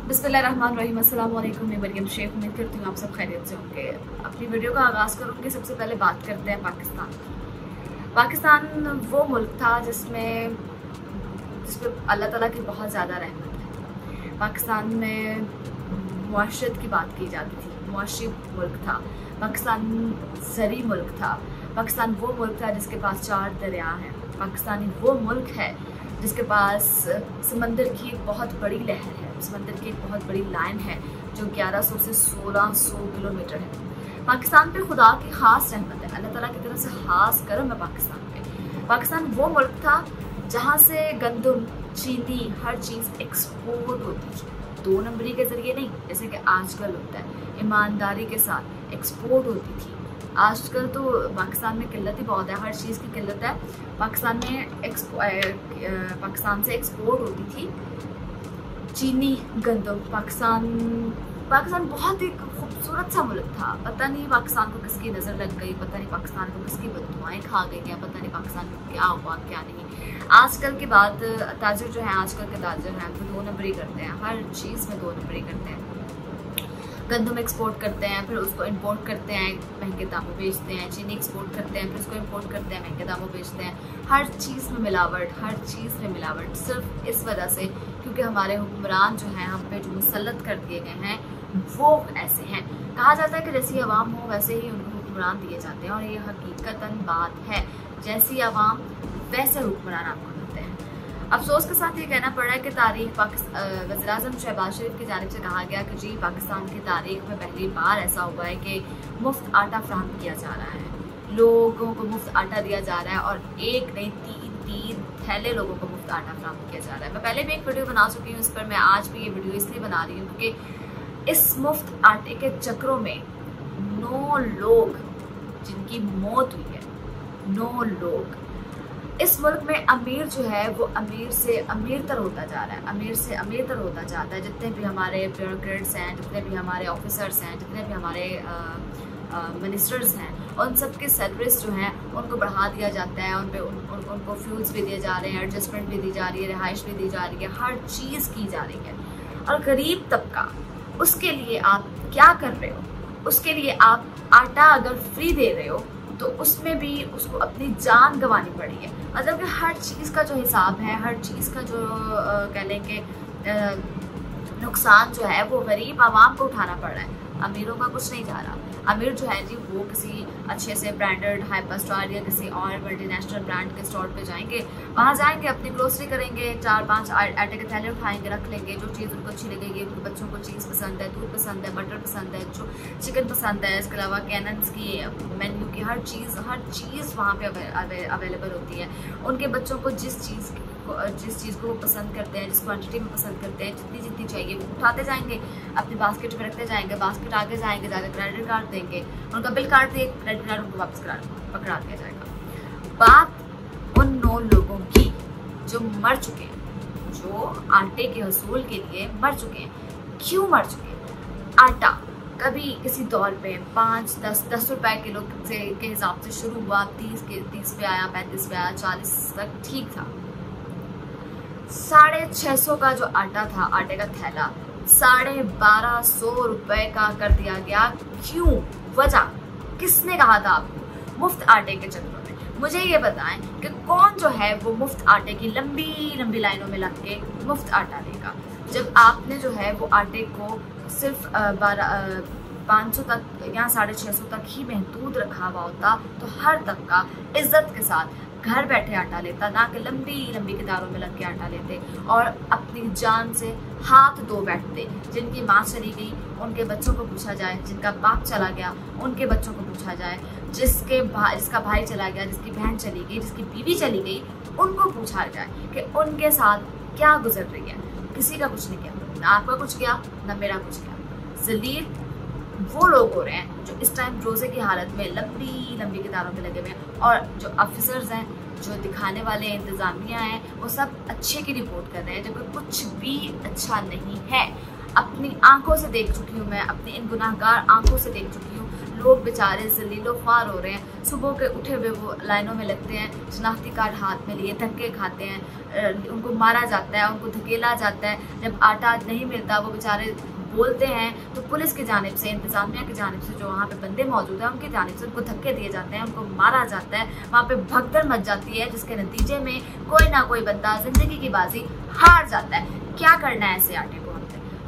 बिस्मिल्लाहिर्रहमानिर्रहीम, अस्सलाम वालेकुम। मैं मरियम शेख, उम्मीद करती हूँ आप सब खैरियत से होंगे। अपनी वीडियो का आगाज़ करूँगी। सबसे पहले बात करते हैं पाकिस्तान वो मुल्क था जिस पे अल्लाह ताला की बहुत ज़्यादा रहमत है। पाकिस्तान में मुआशरत की बात की जाती थी, मुआशी मुल्क था पाकिस्तान, ज़री मुल्क था पाकिस्तान। वो मुल्क था जिसके पास 4 दरिया हैं। पाकिस्तानी वो मुल्क है जिसके पास समंदर की एक बहुत बड़ी लहर है, समंदर की एक बहुत बड़ी लाइन है जो 1100 से 1600 किलोमीटर है। पाकिस्तान पे खुदा की ख़ास रहमत है, अल्लाह ताला की तरफ से ख़ास करम है पाकिस्तान पे। पाकिस्तान वो मुल्क था जहाँ से गंदम, चीनी, हर चीज़ एक्सपोर्ट होती थी। 2 नंबरी के ज़रिए नहीं, जैसे कि आजकल होता है, ईमानदारी के साथ एक्सपोर्ट होती थी। आजकल तो पाकिस्तान में किल्लत ही बहुत है, हर चीज़ की किल्लत है। पाकिस्तान से एक्सपोर्ट होती थी चीनी, गंदम। पाकिस्तान बहुत ही खूबसूरत सा मुल्क था। पता नहीं पाकिस्तान को किसकी नज़र लग गई, पता नहीं पाकिस्तान को किसकी बददुआएं खा गई हैं, पता नहीं पाकिस्तान को क्या हुआ क्या नहीं। आजकल के बाद ताजिर जो हैं, आजकल के ताजिर हैं तो 2 नंबरी करते हैं, हर चीज़ में 2 नंबरी करते हैं। गंदम एक्सपोर्ट करते हैं, फिर उसको इंपोर्ट करते हैं, महंगे दामों बेचते हैं। चीनी एक्सपोर्ट करते हैं, फिर उसको इंपोर्ट करते हैं, महंगे दामों बेचते हैं। हर चीज़ में मिलावट, सिर्फ इस वजह से क्योंकि हमारे हुक्मरान जो हैं, हम पे जो मुसल्लत कर दिए गए हैं वो ऐसे हैं। कहा जाता है कि जैसी आवाम हो वैसे ही उनको हुक्मरान दिए जाते हैं, और ये हकीकतन बात है। जैसी आवाम वैसे हुक्मरान आपको मिलते हैं। अफसोस के साथ ये कहना पड़ रहा है कि तारीख वज़ीर-ए-आज़म शहबाज शरीफ की जानिब से कहा गया कि जी पाकिस्तान की तारीख में पहली बार ऐसा हुआ है कि मुफ्त आटा फ्राहम किया जा रहा है, लोगों को मुफ्त आटा दिया जा रहा है, और एक नहीं 3 थैले लोगों को मुफ्त आटा फ्राहम किया जा रहा है। मैं पहले भी एक वीडियो बना चुकी हूँ इस पर, मैं आज भी ये वीडियो इसलिए बना रही हूँ क्योंकि इस मुफ्त आटे के चक्रों में 9 लोग जिनकी मौत हुई है, 9 लोग। इस मुल्क में अमीर जो है वो अमीर से अमीरतर होता जा रहा है, अमीर से अमीरतर होता जाता है। जितने भी हमारे ब्यूरोक्रेट्स हैं, जितने भी हमारे ऑफिसर्स हैं, जितने भी हमारे मिनिस्टर्स हैं, उन सब के सैलरीज जो हैं उनको बढ़ा दिया जाता है। उनको फ्यूल्स भी दिए जा रहे हैं, एडजस्टमेंट भी दी जा रही है, रिहाइश भी दी जा रही है, हर चीज़ की जा रही है। और गरीब तबका, उसके लिए आप क्या कर रहे हो? उसके लिए आप आटा अगर फ्री दे रहे हो तो उसमें भी उसको अपनी जान गंवानी पड़ी है। मतलब कि हर चीज़ का जो हिसाब है, हर चीज़ का जो कह लें कि नुकसान जो है वो गरीब आवाम को उठाना पड़ रहा है, अमीरों का कुछ नहीं जा रहा। अमीर जो है जी वो किसी अच्छे से ब्रांडेड हाइपर स्टार या किसी और मल्टीनेशनल ब्रांड के स्टोर पे जाएंगे, वहाँ जाएंगे, अपनी ग्रोसरी करेंगे, 4-5 आटे के थैले उठाएंगे, रख लेंगे। जो चीज़ उनको अच्छी लगेगी, उनके बच्चों को चीज़ पसंद है, दूध पसंद है, बटर पसंद है, जो चिकन पसंद है, इसके अलावा कैनन्स की मेन्यू की हर चीज़ वहाँ पे अवेलेबल होती है। उनके बच्चों को जिस चीज़ को वो पसंद करते हैं, जिस क्वांटिटी में पसंद करते हैं, जितनी चाहिए वो उठाते जाएंगे, अपनी बास्केट में रखते जाएंगे। बास्केट आगे जाएंगे, जाकर क्रेडिट कार्ड देंगे, उनका बिल काट देंगे, क्रेडिट कार्ड उनको वापस पकड़ा दिया जाएगा। बात उन 9 लोगों की जो मर चुके हैं, जो आटे के हसूल के लिए मर चुके हैं। क्यों मर चुके हैं? आटा कभी किसी दौर पे 5-10 रुपए किलो के हिसाब से शुरू हुआ, 30 पे आया, 35 पे आया, 40 तक ठीक था। 650 का जो आटा था, आटे का थैला 1250 रुपए का कर दिया गया। क्यों? वजह किसने कहा था आपको? मुफ्त आटे के चक्कर में। मुझे ये बताएं कि कौन जो है वो मुफ्त आटे की लंबी लाइनों में लग के मुफ्त आटा लेगा, जब आपने जो है वो आटे को सिर्फ 500 तक या 650 तक ही महदूद रखा हुआ होता तो हर तबका इज्जत के साथ घर बैठे आटा लेता, ना कि लंबी कतारों में लग के आटा लेते और अपनी जान से हाथ धो बैठते। जिनकी माँ चली गई उनके बच्चों को पूछा जाए, जिनका बाप चला गया उनके बच्चों को पूछा जाए, जिसका भाई चला गया, जिसकी बहन चली गई, जिसकी बीवी चली गई, उनको पूछा जाए कि उनके साथ क्या गुजर रही है। किसी का कुछ नहीं गया, ना आपका कुछ गया, ना मेरा कुछ गया। जलील वो लोग हो रहे हैं जो इस टाइम रोजे की हालत में लंबी कतारों में लगे हुए हैं, और जो ऑफिसर्स हैं, जो दिखाने वाले इंतजामिया हैं, वो सब अच्छे की रिपोर्ट कर रहे हैं, जबकि कुछ भी अच्छा नहीं है। अपनी आंखों से देख चुकी हूँ, मैं अपनी इन गुनाहगार आंखों से देख चुकी हूँ। लोग बेचारे जलीलो ख्वार हो रहे हैं, सुबह के उठे हुए वो लाइनों में लगते हैं, शनाख्ती कार्ड हाथ में लिए धक्के खाते हैं, उनको मारा जाता है, उनको धकेला जाता है। जब आटा नहीं मिलता वो बेचारे बोलते हैं तो पुलिस की जानिब से, इंतजामिया की जानिब से, जो वहाँ पे बंदे मौजूद हैं उनकी जानिब से उनको धक्के दिए जाते हैं, उनको मारा जाता है, वहाँ पे भगदड़ मच जाती है, जिसके नतीजे में कोई ना कोई बंदा जिंदगी की बाजी हार जाता है। क्या करना है ऐसे आटे को?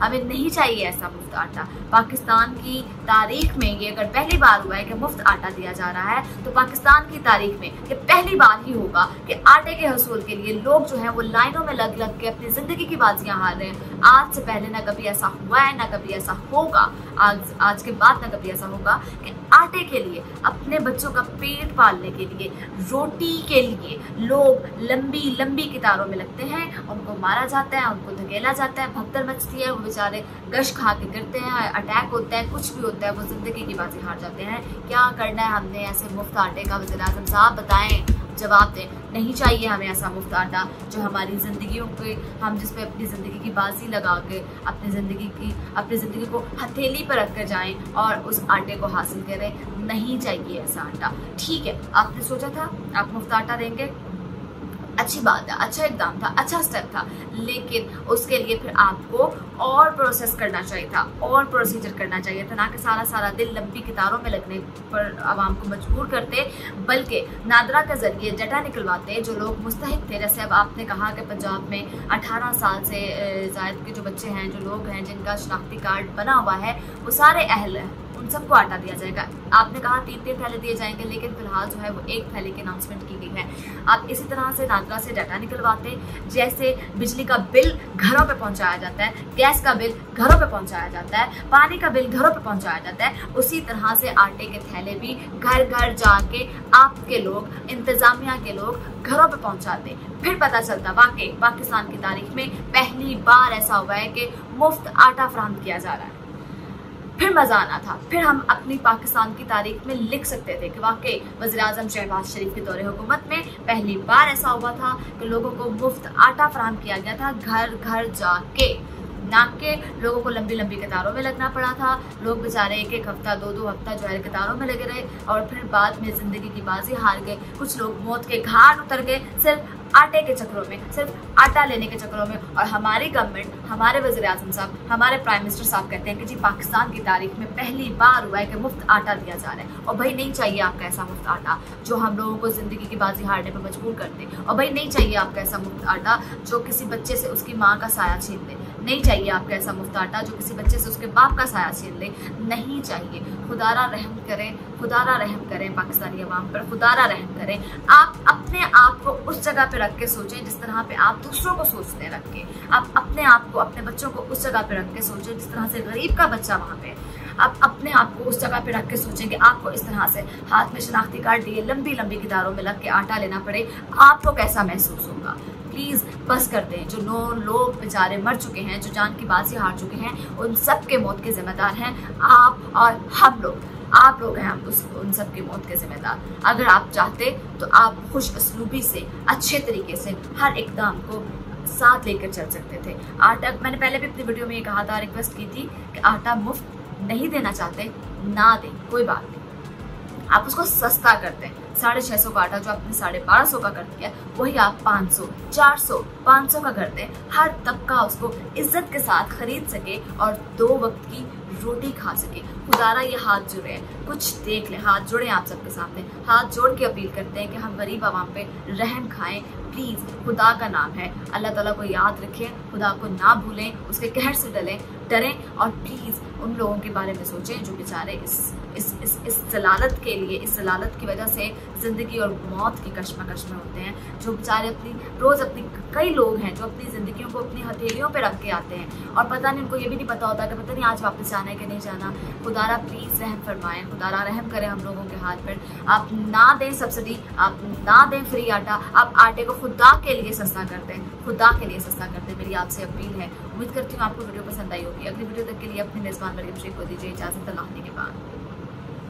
हमें नहीं चाहिए ऐसा मुफ्त आटा। पाकिस्तान की तारीख में ये अगर पहली बार हुआ है कि मुफ्त आटा दिया जा रहा है, तो पाकिस्तान की तारीख में ये पहली बार ही होगा कि आटे के हसूल के लिए लोग जो है वो लाइनों में लग लग के अपनी जिंदगी की बाजियां हार रहे हैं। आज से पहले ना कभी ऐसा हुआ है, ना कभी ऐसा होगा, आज के बाद ना कभी ऐसा होगा कि आटे के लिए, अपने बच्चों का पेट पालने के लिए, रोटी के लिए लोग लंबी लंबी कतारों में लगते हैं, उनको मारा जाता है, उनको धकेला जाता है, भगदड़ मचती है, वो बेचारे गश खा के गिरते हैं, अटैक होता है, कुछ भी होता है, वो जिंदगी की बाजी हार जाते हैं। क्या करना है हमने ऐसे मुफ्त आटे का? वज़ीर आज़म साहब बताएं, जवाब दें। नहीं चाहिए हमें ऐसा मुफ्त आटा जो हमारी ज़िंदगियों के, हम जिस पे अपनी ज़िंदगी की बाजी लगा के अपनी ज़िंदगी को हथेली पर रख कर जाएं और उस आटे को हासिल करें। नहीं चाहिए ऐसा आटा। ठीक है, आपने सोचा था आप मुफ्त आटा देंगे, अच्छी बात है, अच्छा इकदाम था, अच्छा स्टेप था, लेकिन उसके लिए फिर आपको और प्रोसेस करना चाहिए था, और प्रोसीजर करना चाहिए था, ना कि सारा दिन लंबी कतारों में लगने पर आवाम को मजबूर करते, बल्कि नादरा के जरिए डाटा निकलवाते जो लोग मुस्तहिक थे। जैसे अब आपने कहा कि पंजाब में 18 साल से ज़ायद के जो बच्चे हैं, जो लोग हैं जिनका शनाख्ती कार्ड बना हुआ है, वो सारे अहल हैं, उन सबको आटा दिया जाएगा। आपने कहा 3-3 थैले दिए जाएंगे, लेकिन फिलहाल जो है वो 1 थैले की अनाउंसमेंट की गई है। आप इसी तरह से नादरा से डाटा निकलवाते, जैसे बिजली का बिल घरों पे पहुंचाया जाता है, गैस का बिल घरों पे पहुंचाया जाता है, पानी का बिल घरों पे पहुंचाया जाता है, उसी तरह से आटे के थैले भी घर घर जाके आपके लोग, इंतजामिया के लोग घरों पे पहुंचाते। फिर पता चलता वाकई पाकिस्तान की तारीख में पहली बार ऐसा हुआ है कि मुफ्त आटा फराहम किया जा रहा है। फिर मजा आना था, फिर हम अपनी पाकिस्तान की तारीख में लिख सकते थे कि वाकई वज़ीर आज़म शहबाज शरीफ के दौरे हुकूमत में पहली बार ऐसा हुआ था कि लोगों को मुफ्त आटा फराहम किया गया था, घर घर जाके, ना के लोगों को लंबी लंबी कतारों में लगना पड़ा था। लोग बेचारे 1-1 हफ्ता 2-2 हफ्ता जो है कतारों में लगे रहे और फिर बाद में ज़िंदगी की बाजी हार गए। कुछ लोग मौत के घाट उतर गए सिर्फ आटे के चक्रों में, सिर्फ आटा लेने के चक्रों में। और हमारी गवर्नमेंट, हमारे वज़ीर आज़म साहब, हमारे प्राइम मिनिस्टर साहब कहते हैं कि जी पाकिस्तान की तारीख में पहली बार हुआ है कि मुफ्त आटा दिया जा रहा है। और भाई नहीं चाहिए आपका ऐसा मुफ्त आटा जो हम लोगों को ज़िंदगी की बाजी हारने पर मजबूर कर दे। और भाई नहीं चाहिए आपका ऐसा मुफ्त आटा जो किसी बच्चे से उसकी माँ का साया छीन ले। नहीं चाहिए आपका ऐसा मुफ्त आटा जो किसी बच्चे से उसके बाप का साया छीन ले। नहीं चाहिए। खुदारा रहम करें, खुदारा रहम करें पाकिस्तानी अवाम पर, खुदारा रहम करें। आप अपने आप को उस जगह पे रख के सोचें जिस तरह पे आप दूसरों को सोचते हैं रख के। आप अपने आप को, अपने बच्चों को उस जगह पे रख के सोचें जिस तरह से गरीब का बच्चा वहाँ पे। आप अपने आप को उस जगह पे रख के सोचें कि आपको इस तरह से हाथ में शनाख्ती कार्ड लिए लंबी लंबी कतारों में लग के आटा लेना पड़े, आपको कैसा महसूस होगा। प्लीज़ बस कर दें। जो लोग बेचारे मर चुके हैं, जो जान की बाजी हार चुके हैं, उन सब के मौत के जिम्मेदार हैं आप और हम लोग। आप लोग हैं हम उन सब की मौत के जिम्मेदार। अगर आप चाहते तो आप खुश असलूबी से, अच्छे तरीके से हर इकदाम को साथ लेकर चल सकते थे। आटा, मैंने पहले भी अपनी वीडियो में ये कहा था, रिक्वेस्ट की थी कि आटा मुफ्त नहीं देना चाहते ना दें, कोई बात नहीं, आप उसको सस्ता करते हैं। 650 का आटा जो आपने 1250 का कर दिया, वही आप 500, 400, 500 का कर दें। हर तबका उसको इज्जत के साथ खरीद सके और 2 वक्त की रोटी खा सके। खुदारा ये हाथ जुड़े हैं, कुछ देख लें, हाथ जुड़े आप सबके सामने, हाथ जोड़ के अपील करते हैं कि हम गरीब आवाम पे रहम खाएं। प्लीज़, खुदा का नाम है, अल्लाह ताला को याद रखें, खुदा को ना भूलें, उसके कहर से डरें और प्लीज़ उन लोगों के बारे में सोचें जो बेचारे इस जलालत के लिए, इस जलालत की वजह से ज़िंदगी और मौत की कश्मकश में होते हैं। जो बेचारे कई लोग हैं जो अपनी ज़िंदगियों को अपनी हथेलियों पे रख के आते हैं और पता नहीं, उनको ये भी नहीं पता होता कि पता नहीं आज वापस जाना है कि नहीं जाना। खुदारा प्लीज़ रहम फरमाएं, खुदारा रहम करें हम लोगों के हाथ पर। आप ना दें सब्सिडी, आप ना दें फ्री आटा, आप आटे को खुदा के लिए सस्ता करते हैं, खुदा के लिए सस्ता करते हैं। मेरी आपसे अपील है। उम्मीद करती हूँ आपको वीडियो पसंद आई होगी। अगली वीडियो तक के लिए अपनी मेज़बान मरियम शेख को दीजिए इजाज़त। अल्लाह के बाद।